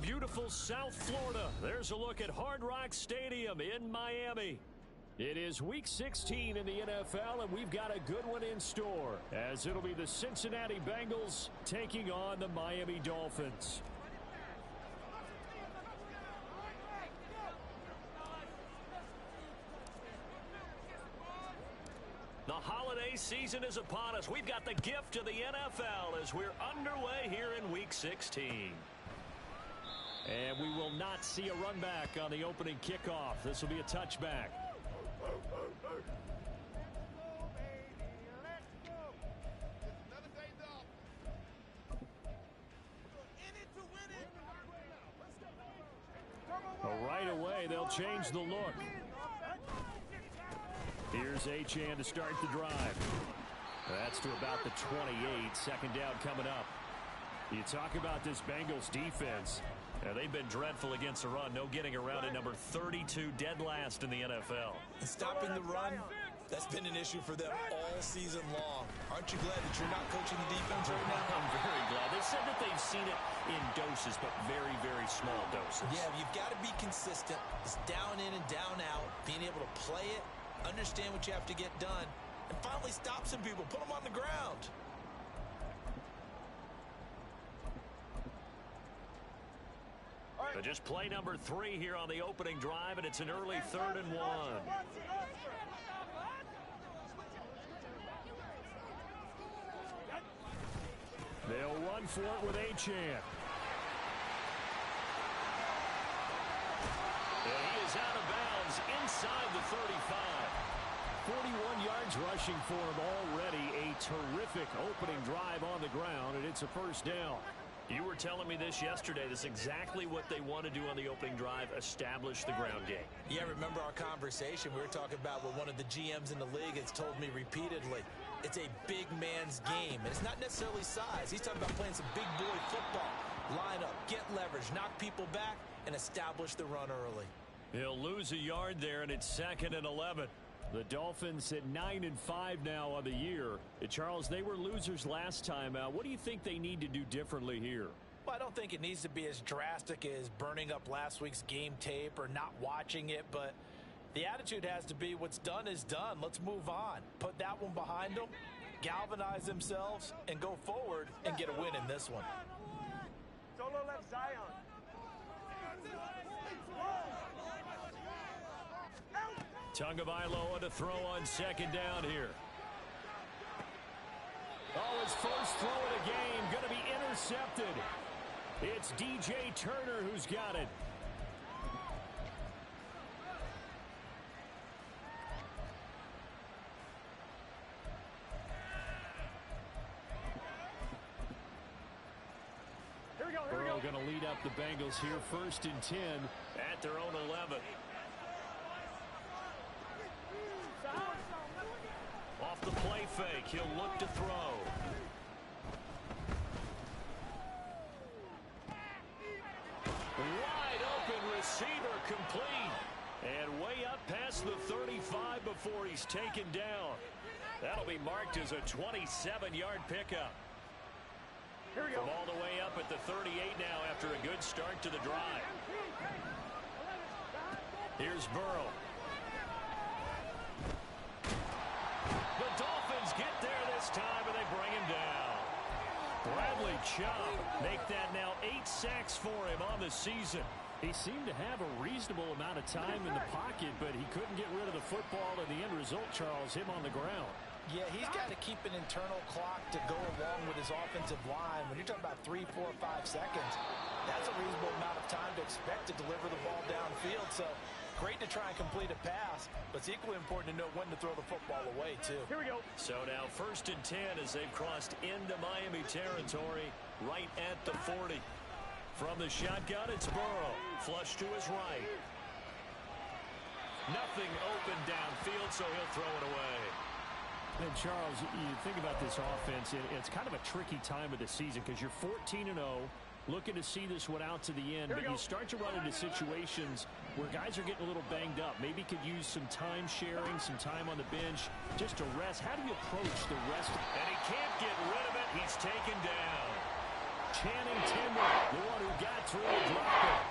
beautiful South Florida. There's a look at Hard Rock Stadium in Miami. It is Week 16 in the NFL, and we've got a good one in store, as it'll be the Cincinnati Bengals taking on the Miami Dolphins. The holiday season is upon us. We've got the gift of the NFL as we're underway here in Week 16. And we will not see a run back on the opening kickoff. This will be a touchback. Right away, they'll change the look. Here's Achane to start the drive. That's to about the 28. Second down coming up. You talk about this Bengals defense. They've been dreadful against the run. No getting around it. Number 32, dead last in the NFL. And stopping the run, that's been an issue for them all season long. Aren't you glad that you're not coaching the defense right now? I'm very glad. They said that they've seen it in doses, but very, very small doses. Yeah, you've got to be consistent. It's down in and down out. Being able to play it, understand what you have to get done, and finally stop some people. Put them on the ground. So just play number 3 here on the opening drive, and it's an early 3rd and 1. They'll run for it with Achane. And he is out of bounds inside the 35. 41 yards rushing for him already. A terrific opening drive on the ground, and it's a first down. You were telling me this yesterday. This is exactly what they want to do on the opening drive, establish the ground game. Yeah, remember our conversation? We were talking about what one of the GMs in the league has told me repeatedly. It's a big man's game, and it's not necessarily size. He's talking about playing some big boy football. Line up, get leverage, knock people back, and establish the run early. He'll lose a yard there, and it's 2nd and 11. The Dolphins at 9-5 now on the year. Charles, they were losers last time out. What do you think they need to do differently here? Well, I don't think it needs to be as drastic as burning up last week's game tape or not watching it, but the attitude has to be what's done is done. Let's move on. Put that one behind them, galvanize themselves, and go forward and get a win in this one. Solo left Zion. Tagovailoa to throw on 2nd down here. Oh, his first throw of the game going to be intercepted. It's DJ Turner who's got it. Here we go. Burrow going to lead up the Bengals here, 1st and 10 at their own 11. Off the play fake, he'll look to throw. Wide open receiver complete. And way up past the 35 before he's taken down. That'll be marked as a 27-yard pickup. Here we go. From all the way up at the 38 now after a good start to the drive. Here's Burrow. The Dolphins get there this time, and they bring him down. Bradley Chubb make that now 8 sacks for him on the season. He seemed to have a reasonable amount of time in the pocket, but he couldn't get rid of the football, and the end result, Charles, him on the ground. Yeah, he's got to keep an internal clock to go along with his offensive line. When you're talking about 3, 4, 5 seconds, that's a reasonable amount of time to expect to deliver the ball downfield. So great to try and complete a pass, but it's equally important to know when to throw the football away, too. Here we go. So now 1st and 10 as they've crossed into Miami territory right at the 40. From the shotgun, it's Burrow. Flush to his right. Nothing open downfield, so he'll throw it away. And Charles, you think about this offense, it's kind of a tricky time of the season because you're 14-0, looking to see this one out to the end, but you start to run into situations where guys are getting a little banged up. Maybe could use some time sharing, some time on the bench, just to rest. How do you approach the rest? And he can't get rid of it. He's taken down. Channing Tindall, the one who got through and dropped it.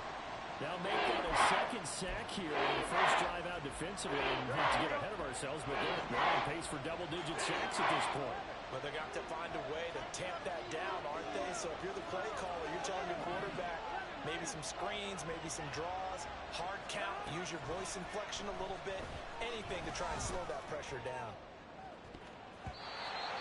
Now make that a second sack here on the first drive out defensively. And not to get ahead of ourselves, but they're on pace for double-digit sacks at this point. Well, they're going to have to find a way to tamp that down, aren't they? So if you're the play caller, you're telling your quarterback maybe some screens, maybe some draws, hard count, use your voice inflection a little bit, anything to try and slow that pressure down.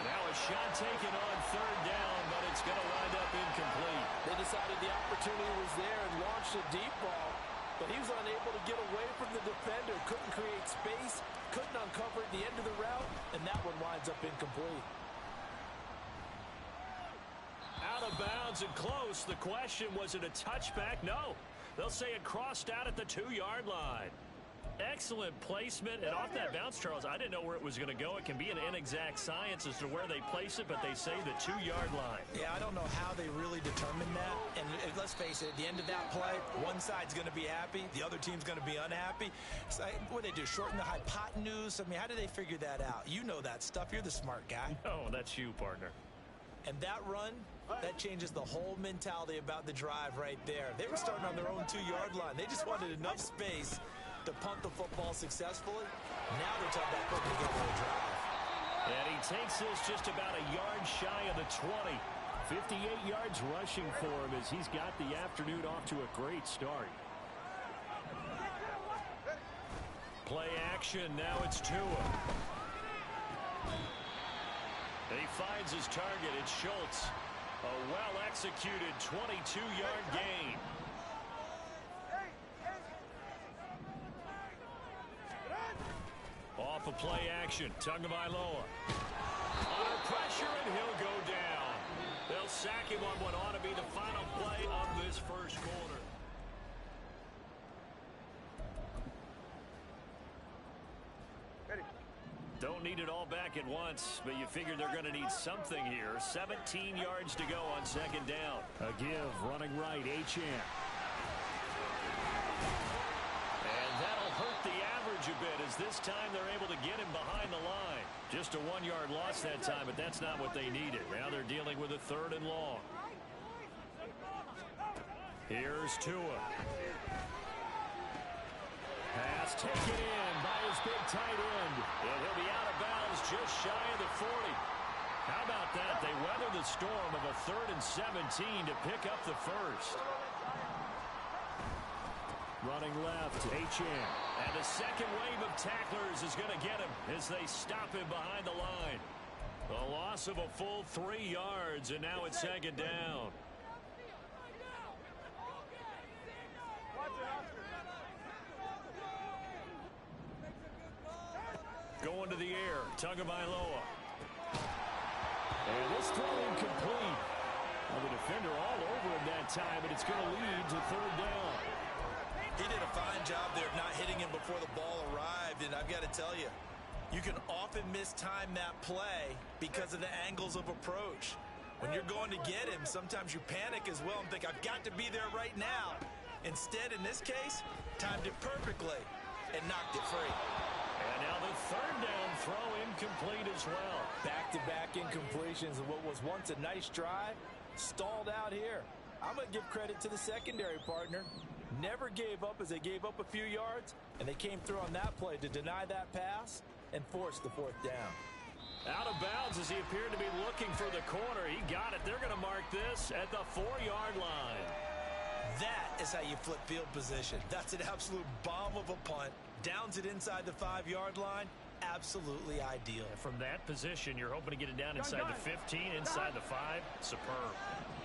Now a shot taken on third down, but it's going to wind up incomplete. They decided the opportunity was there and launched a deep ball, but he was unable to get away from the defender, couldn't create space, couldn't uncover the end of the route, and that one winds up incomplete. Out of bounds and close. The question, was it a touchback? No. They'll say it crossed out at the 2-yard line. Excellent placement, and off that bounce, Charles, I didn't know where it was going to go. It can be an inexact science as to where they place it, but they say the 2-yard line. Yeah, I don't know how they really determined that. And let's face it, at the end of that play, one side's going to be happy, the other team's going to be unhappy. So what do they do, shorten the hypotenuse? I mean, how do they figure that out? You know that stuff. You're the smart guy. No, that's you, partner. And that run, that changes the whole mentality about the drive right there. They were starting on their own 2-yard line. They just wanted enough space to punt the football successfully. Now they're talking about putting together a drive. And he takes this just about a yard shy of the 20. 58 yards rushing for him as he's got the afternoon off to a great start. Play action. Now it's Tua. He finds his target. It's Schultz. A well-executed 22-yard gain. Off of play action. Tagovailoa. Under pressure, and he'll go down. They'll sack him on what ought to be the final play of this first quarter. Don't need it all back at once, but you figure they're going to need something here. 17 yards to go on second down. A give, running right, Achane. And that'll hurt the average a bit, as this time they're able to get him behind the line. Just a 1-yard loss that time, but that's not what they needed. Now they're dealing with a 3rd and long. Here's Tua. Pass taken in by his big tight end. And he'll be out of bounds just shy of the 40. How about that? They weather the storm of a 3rd and 17 to pick up the first. Running left, Achane. And the second wave of tacklers is going to get him as they stop him behind the line. A loss of a full 3 yards, and now it's second down. Going to the air, Tagovailoa. And this throw incomplete. Well, the defender all over him that time, but it's going to lead to 3rd down. He did a fine job there of not hitting him before the ball arrived, and I've got to tell you, you can often mistime that play because of the angles of approach. When you're going to get him, sometimes you panic as well and think, I've got to be there right now. Instead, in this case, timed it perfectly and knocked it free. And now the 3rd down throw incomplete as well. Back-to-back incompletions of what was once a nice drive, stalled out here. I'm going to give credit to the secondary partner. Never gave up as they gave up a few yards, and they came through on that play to deny that pass and force the 4th down. Out of bounds as he appeared to be looking for the corner. He got it. They're going to mark this at the 4-yard line. That is how you flip field position. That's an absolute bomb of a punt. Downs it inside the 5-yard line. Absolutely ideal. From that position, you're hoping to get it down inside the 15, inside the 5. Superb.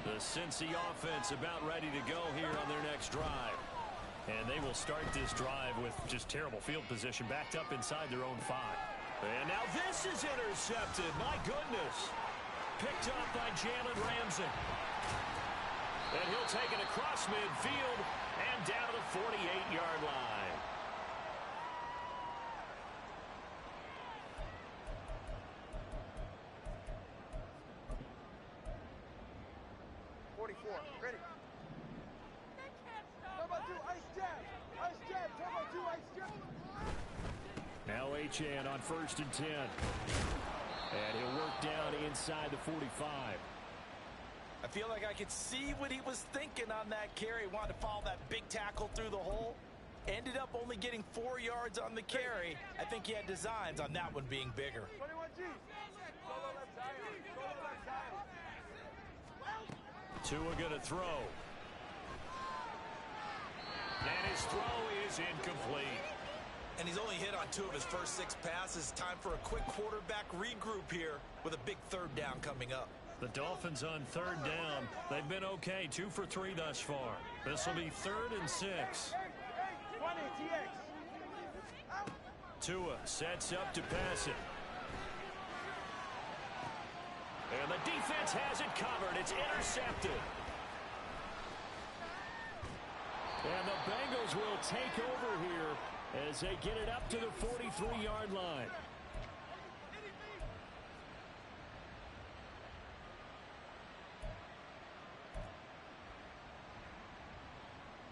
The Cincy offense about ready to go here on their next drive. And they will start this drive with just terrible field position, backed up inside their own 5. And now this is intercepted. My goodness. Picked up by Jalen Ramsey. And he'll take it across midfield and down to the 48-yard line. Ready. Turbo 2, ice jab. Ice jab, turbo 2, ice jab. Now Achane on 1st and 10. And he'll work down inside the 45. I feel like I could see what he was thinking on that carry. Wanted to follow that big tackle through the hole. Ended up only getting 4 yards on the carry. I think he had designs on that one being bigger. 21G. Solo left side. Solo left side. Tua going to throw. And his throw is incomplete. And he's only hit on 2 of his first 6 passes. Time for a quick quarterback regroup here with a big 3rd down coming up. The Dolphins on 3rd down. They've been okay, 2 for 3 thus far. This will be 3rd and 6. 20 TX. Tua sets up to pass it. And the defense has it covered. It's intercepted. And the Bengals will take over here as they get it up to the 43-yard line.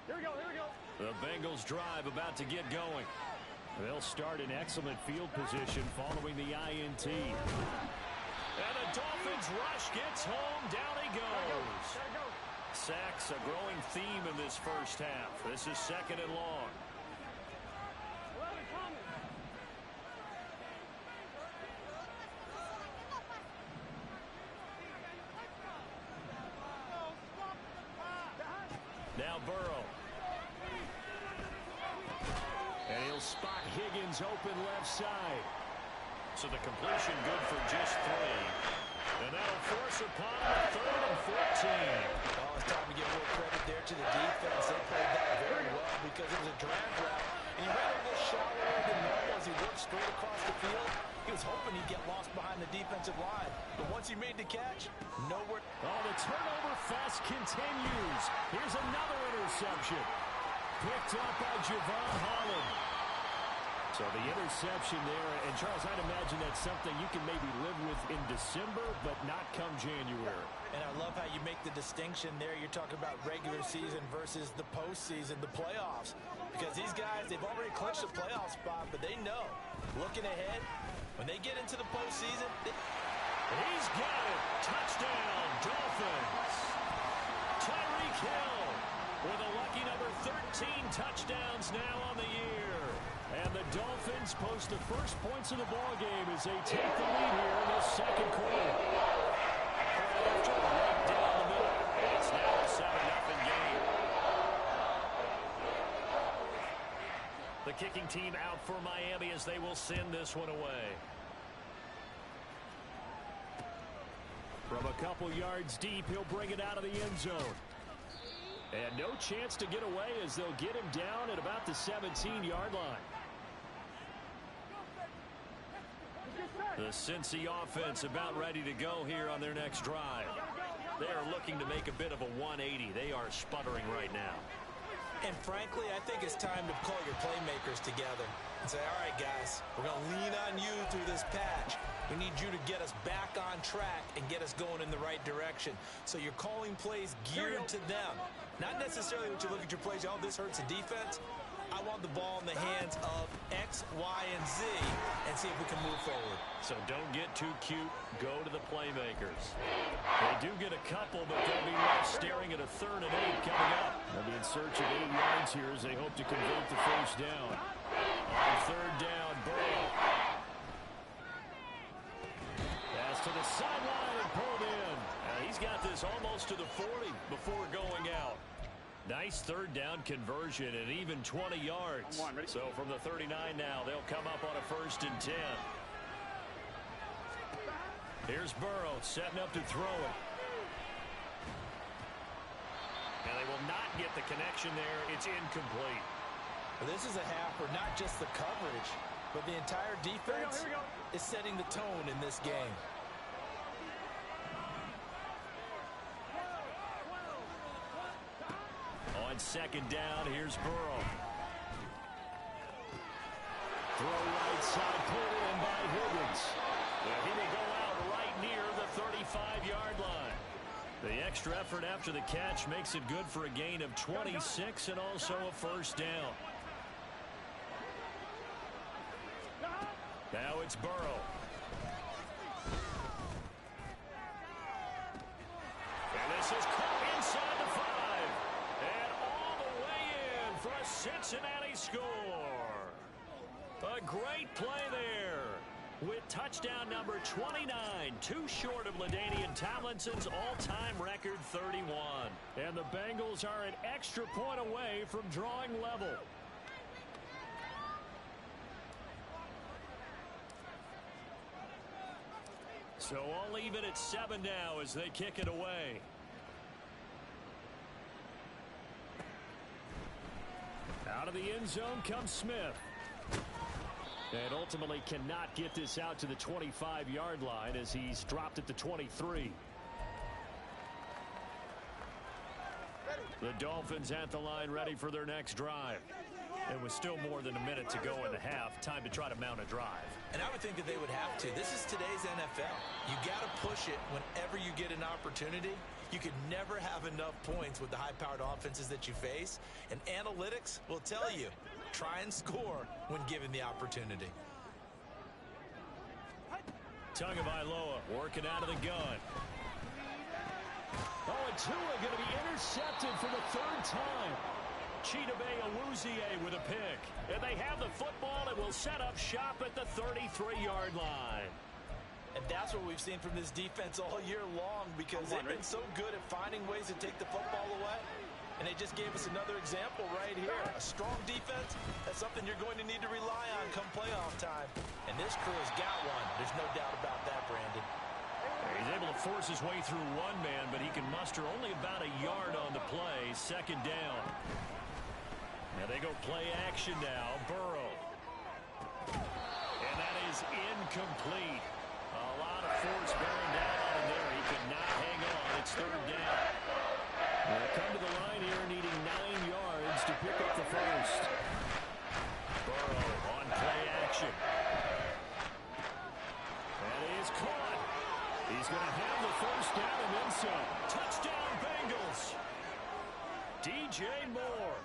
Here we go. Here we go. The Bengals drive about to get going. They'll start in excellent field position following the INT. And the Dolphins rush gets home. Down he goes. Sacks, a growing theme in this first half. This is 2nd and long. Now Burrow. And he'll spot Higgins open left side. So the completion good for just 3. And that'll force upon him a 3rd and 14. Oh, it's time to give a little credit there to the defense. They played that very well because it was a drag route. And he ran a little shallower than normal as he worked straight across the field. He was hoping he'd get lost behind the defensive line. But once he made the catch, nowhere. Oh, the turnover fest continues. Here's another interception. Picked up by Javon Holland. So the interception there, and Charles, I'd imagine that's something you can maybe live with in December, but not come January. And I love how you make the distinction there. You're talking about regular season versus the postseason, the playoffs. Because these guys, they've already clinched a playoff spot, but they know, looking ahead, when they get into the postseason, he's got it. Touchdown, Dolphins. Tyreek Hill with a lucky number 13 touchdowns now on the year. And the Dolphins post the first points of the ball game as they take the lead here in the 2nd quarter. After right down the middle, it's now a 7-0 game. The kicking team out for Miami as they will send this one away. From a couple yards deep, he'll bring it out of the end zone. And no chance to get away as they'll get him down at about the 17-yard line. The Cincy offense about ready to go here on their next drive. They are looking to make a bit of a 180. They are sputtering right now. and frankly, I think it's time to call your playmakers together and say, all right, guys, we're going to lean on you through this patch. We need you to get us back on track and get us going in the right direction. So you're calling plays geared to them. Not necessarily what you look at your plays, oh, this hurts the defense. I want the ball in the hands of X, Y, and Z and see if we can move forward. So don't get too cute. Go to the playmakers. They do get a couple, but they'll be left staring at a 3rd and 8 coming up. They'll be in search of 8 yards here as they hope to convert the first down. On 3rd down, Burrow. Pass to the sideline and pulled in. He's got this almost to the 40 before going out. Nice 3rd down conversion and even 20 yards. So from the 39 now, they'll come up on a 1st and 10. Here's Burrow setting up to throw it. And they will not get the connection there. It's incomplete. Well, this is a half where not just the coverage, but the entire defense is setting the tone in this game. On 2nd down, here's Burrow. Throw right side, pulled in by Higgins. Well, he may go out right near the 35-yard line. The extra effort after the catch makes it good for a gain of 26 and also a 1st down. Now it's Burrow. And this This is caught inside the 5. And all the way in for a Cincinnati score. A great play there. With touchdown number 29, too short of LaDainian Tomlinson's all-time record 31. And the Bengals are an extra point away from drawing level. So all even at 7 now as they kick it away. Out of the end zone comes Smith. And ultimately cannot get this out to the 25-yard line as he's dropped at the 23. The Dolphins at the line ready for their next drive. And with still more than a minute to go in the half, time to try to mount a drive. And I would think that they would have to. This is today's NFL. You got to push it whenever you get an opportunity. You could never have enough points with the high-powered offenses that you face. And analytics will tell you, try and score when given the opportunity. Tagovailoa working out of the gun. Oh, and Tua going to be intercepted for the 3rd time. Chidobe Awuzie with a pick. And they have the football and will set up shop at the 33-yard line. And that's what we've seen from this defense all year long, because they've been so good at finding ways to take the football away. And they just gave us another example right here. A strong defense, that's something you're going to need to rely on come playoff time. And this crew has got one. There's no doubt about that, Brandon. He's able to force his way through one man, but he can muster only about a yard on the play. 2nd down. Now they go play action now. Burrow. And that is incomplete. A lot of force bearing down on him there. He could not hang on. It's 3rd down. They'll come to the line here needing 9 yards to pick up the first. Burrow on play action. And he is caught. He's going to have the first down and then some. Touchdown Bengals. DJ Moore.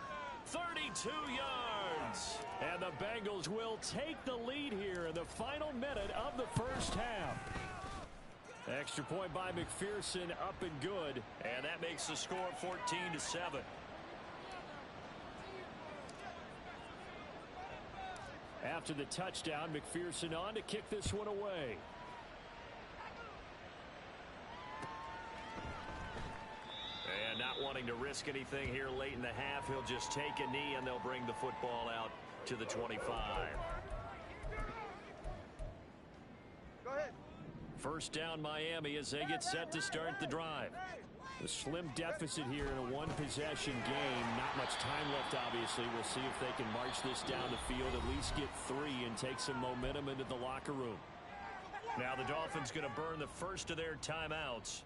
32 yards. And the Bengals will take the lead here in the final minute of the first half. Extra point by McPherson, up and good. And that makes the score 14-7. After the touchdown, McPherson on to kick this one away. And not wanting to risk anything here late in the half, he'll just take a knee and they'll bring the football out to the 25. Go ahead. First down Miami as they get set to start the drive. A slim deficit here in a one-possession game. Not much time left, obviously. We'll see if they can march this down the field, at least get 3 and take some momentum into the locker room. Now the Dolphins going to burn the first of their timeouts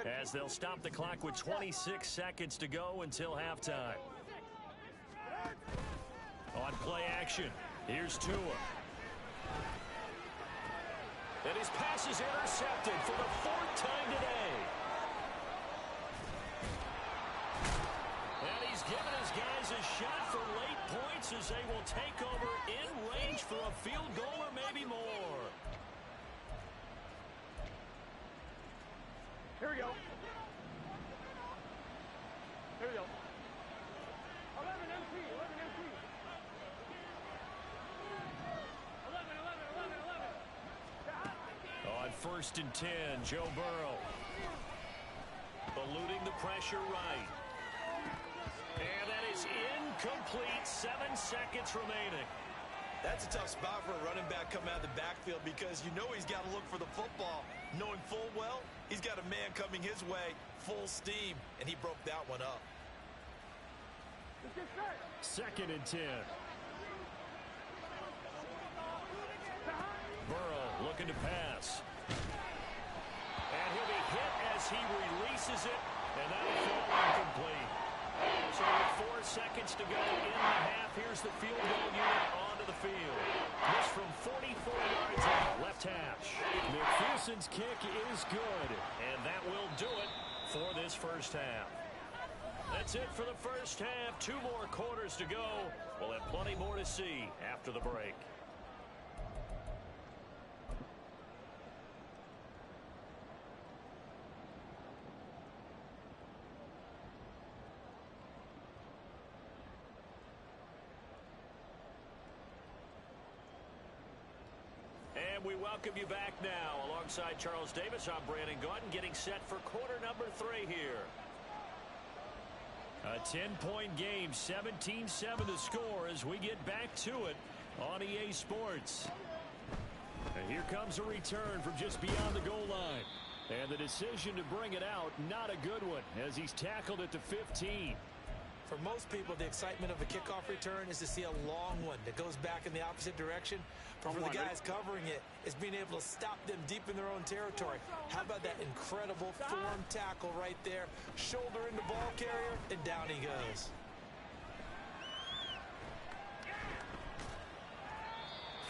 as they'll stop the clock with 26 seconds to go until halftime. On play action, here's Tua. And his pass is intercepted for the 4th time today. And he's given his guys a shot for late points as they will take over in range for a field goal or maybe more. Here we go. Here we go. 11 MP, 11 MP. 11. On 1st and 10, Joe Burrow. Eluding the pressure right. And that is incomplete. 7 seconds remaining. That's a tough spot for a running back coming out of the backfield, because you know he's got to look for the football, knowing full well he's got a man coming his way full steam, and he broke that one up. 2nd and 10. Burrow looking to pass. And he'll be hit as he releases it, and that'll fall incomplete. So with 4 seconds to go in the half, here's the field goal unit onto the field. This from 44 yards out, left hash. McPherson's kick is good, and that will do it for this first half. That's it for the first half. 2 more quarters to go. We'll have plenty more to see after the break. And we welcome you back now. Alongside Charles Davis, I'm Brandon Gaudin, getting set for quarter number 3 here. A 10-point game, 17-7 to score as we get back to it on EA Sports. And here comes a return from just beyond the goal line. And the decision to bring it out, not a good one, as he's tackled at the 15. For most people, the excitement of a kickoff return is to see a long one that goes back in the opposite direction. But for the guys covering it, it's being able to stop them deep in their own territory. How about that incredible form tackle right there? Shoulder in the ball carrier, and down he goes.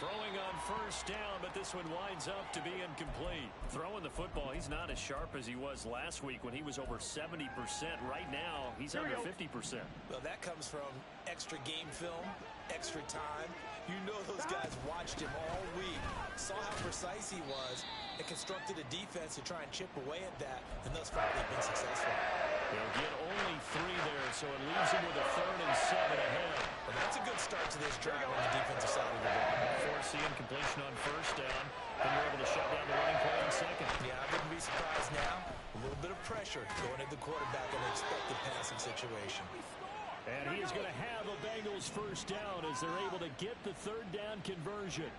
Throwing on first down, but this one winds up to be incomplete. Throwing the football, he's not as sharp as he was last week when he was over 70%. Right now, he's under 50%. Well, that comes from extra game film, extra time. You know those guys watched him all week, saw how precise he was, and constructed a defense to try and chip away at that, and thus far they've been successful. They'll get only 3 there, so it leaves him with a 3rd and 7 ahead. Well, that's a good start to this drive on the defensive side of the ball. Force the incompletion on first down, and they're able to shut down the running play on second. Yeah, I wouldn't be surprised now. A little bit of pressure going at the quarterback in an expected passing situation. And he is going to have a Bengals first down as they're able to get the 3rd down conversion.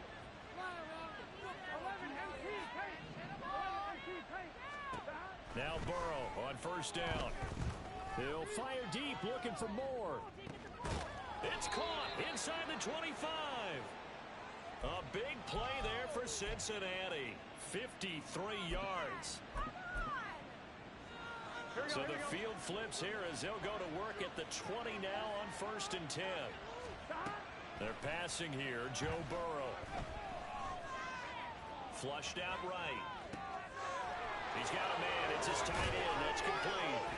Now Burrow on first down. He'll fire deep, looking for more. It's caught inside the 25. A big play there for Cincinnati. 53 yards. So the field flips here as they'll go to work at the 20 now on 1st and 10. They're passing here. Joe Burrow. Flushed out right. He's got a man. It's his tight end. That's complete.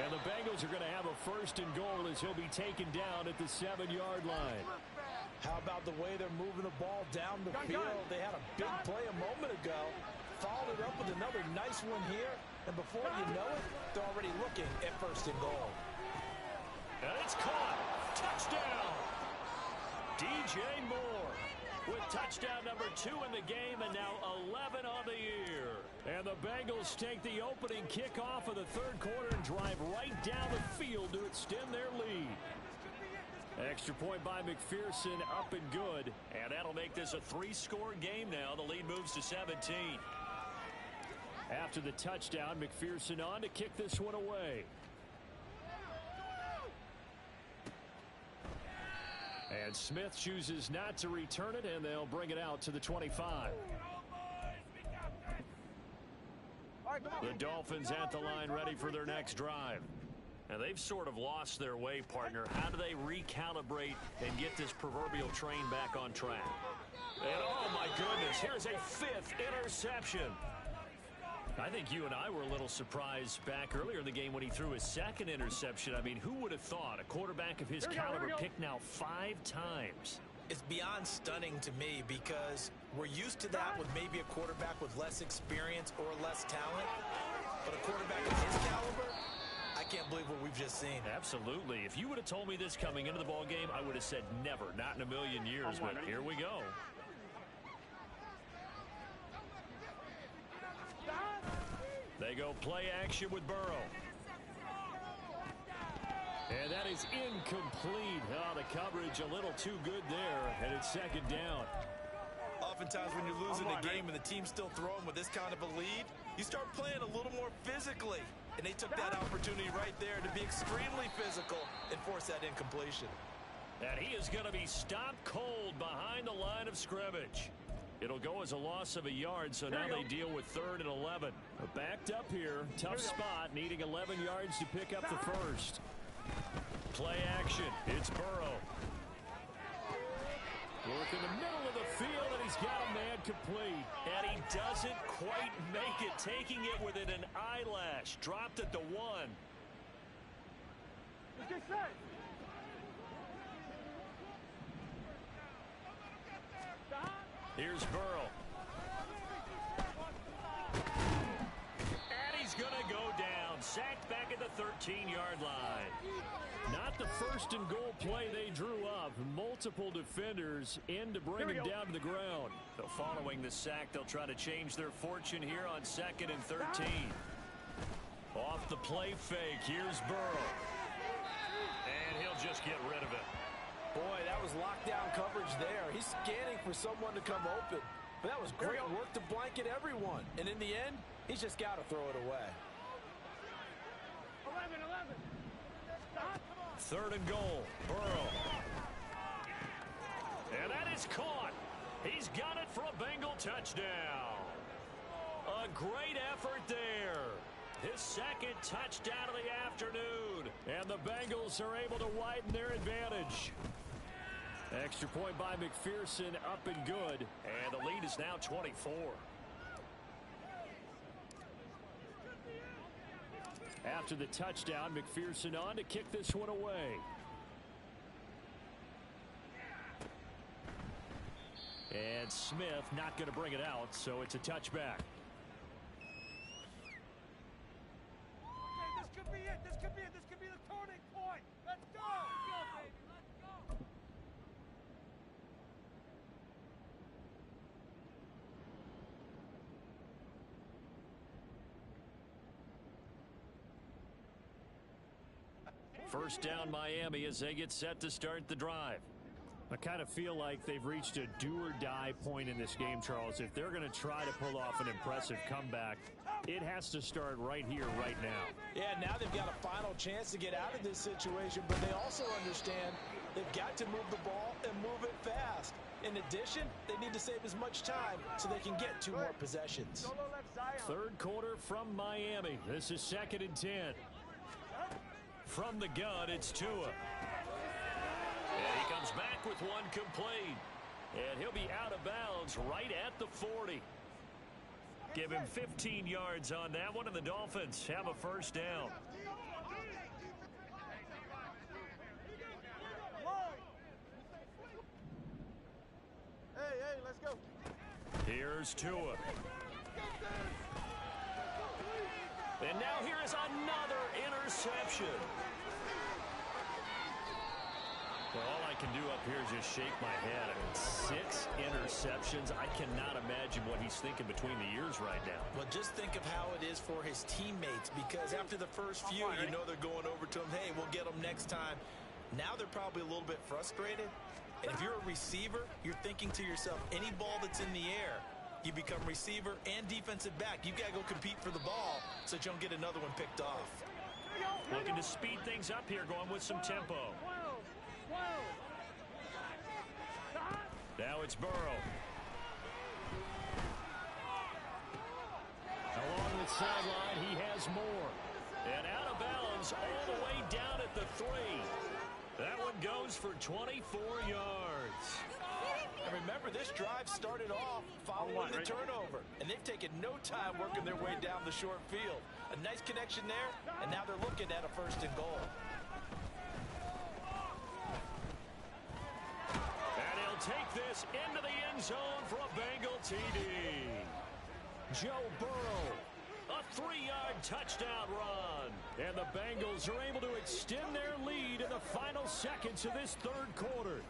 And the Bengals are going to have a 1st and goal as he'll be taken down at the 7-yard line. How about the way they're moving the ball down the field? They had a big play a moment ago. Followed it up with another nice one here. And before you know it, they're already looking at 1st and goal. And it's caught. Touchdown. DJ Moore with touchdown number 2 in the game, and now 11 on the year. And the Bengals take the opening kickoff of the 3rd quarter and drive right down the field to extend their lead. Extra point by McPherson, up and good. And that'll make this a 3-score game now. The lead moves to 17. After the touchdown, McPherson on to kick this one away. And Smith chooses not to return it, and they'll bring it out to the 25. The Dolphins at the line ready for their next drive. Now they've sort of lost their way, partner. How do they recalibrate and get this proverbial train back on track? And oh my goodness, here's a 5th interception. I think you and I were a little surprised back earlier in the game when he threw his 2nd interception. I mean, who would have thought a quarterback of his caliber picked now 5 times? It's beyond stunning to me because we're used to that with maybe a quarterback with less experience or less talent. But a quarterback of his caliber, I can't believe what we've just seen. Absolutely. If you would have told me this coming into the ball game, I would have said never, not in a million years. But here we go. They go play action with Burrow. And that is incomplete. Oh, the coverage a little too good there, and it's 2nd down. Oftentimes when you're losing a game and the team's still throwing with this kind of a lead, you start playing a little more physically. And they took that opportunity right there to be extremely physical and force that incompletion. And he is going to be stopped cold behind the line of scrimmage. It'll go as a loss of a yard, so now they deal with 3rd and 11. Backed up here, tough spot, needing 11 yards to pick up the 1st. Play action, it's Burrow. Work in the middle of the field, and he's got a man complete. And he doesn't quite make it, taking it within an eyelash. Dropped at the 1. Here's Burrow. And he's going to go down. sacked back at the 13-yard line. Not the first and goal play they drew up. Multiple defenders in to bring him down to the ground. So following the sack, they'll try to change their fortune here on 2nd and 13. Off the play fake, here's Burrow. And he'll just get rid of it. Boy, that was lockdown coverage there. He's scanning for someone to come open. But that was great work to blanket everyone. And in the end, he's just got to throw it away. 11. Stop. 3rd and goal, Burrow. And that is caught. He's got it for a Bengal touchdown. A great effort there. His 2nd touchdown of the afternoon. And the Bengals are able to widen their advantage. Extra point by McPherson, up and good. And the lead is now 24. After the touchdown, McPherson on to kick this one away. And Smith not going to bring it out, so it's a touchback. Okay, this could be it. This could be the turning point. Let's go. Go, baby. Let's go. First down Miami as they get set to start the drive. I kind of feel like they've reached a do-or-die point in this game, Charles. If they're going to try to pull off an impressive comeback, it has to start right here, right now. Yeah, now they've got a final chance to get out of this situation, but they also understand they've got to move the ball and move it fast. In addition, they need to save as much time so they can get 2 more possessions. 3rd quarter from Miami. This is 2nd and 10. From the gun, it's Tua. And he comes back with one complete. And he'll be out of bounds right at the 40. Give him 15 yards on that one, and the Dolphins have a first down. Hey, let's go. Here's Tua. And now here is another interception. Well, all I can do up here is just shake my head. I mean, 6 interceptions. I cannot imagine what he's thinking between the ears right now. Well, just think of how it is for his teammates, because after the first few, you know they're going over to him, hey, we'll get them next time. Now they're probably a little bit frustrated. And if you're a receiver, you're thinking to yourself, any ball that's in the air, you become receiver and defensive back. You've got to go compete for the ball so that you don't get another one picked off. Looking to speed things up here, going with some tempo. Now it's Burrow. Along the sideline, he has more. And out of bounds all the way down at the 3. That one goes for 24 yards. And remember, this drive started off following the turnover. And they've taken no time working their way down the short field. A nice connection there, and now they're looking at a 1st and goal. And he'll take this into the end zone for a Bengal TD. Joe Burrow. A 3-yard touchdown run. And the Bengals are able to extend their lead in the final seconds of this 3rd quarter.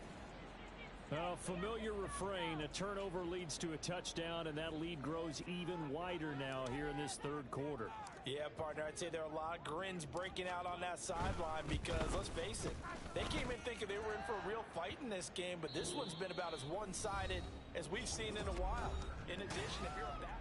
A familiar refrain, a turnover leads to a touchdown, and that lead grows even wider now here in this 3rd quarter. Yeah, partner, I'd say there are a lot of grins breaking out on that sideline because, let's face it, they came in thinking they were in for a real fight in this game, but this one's been about as one-sided as we've seen in a while. In addition, if you're a backup,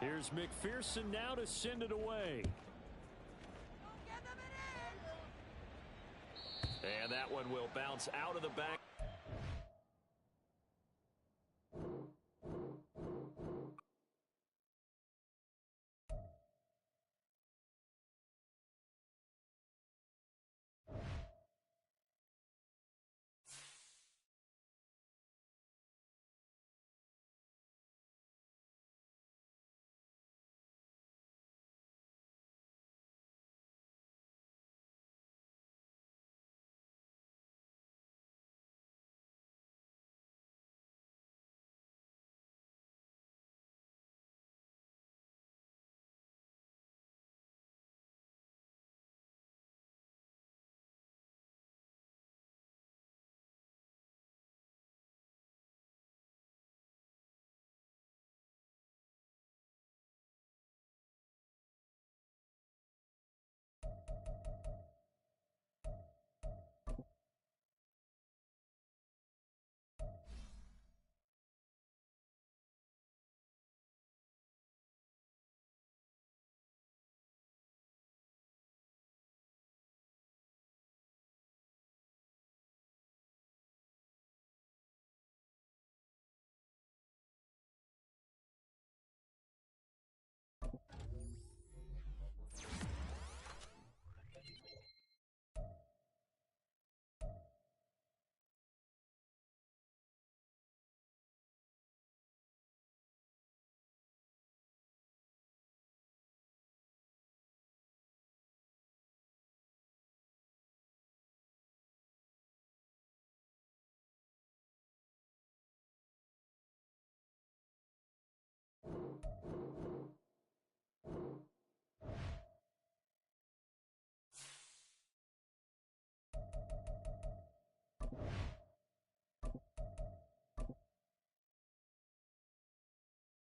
here's McPherson now to send it away. And that one will bounce out of the back.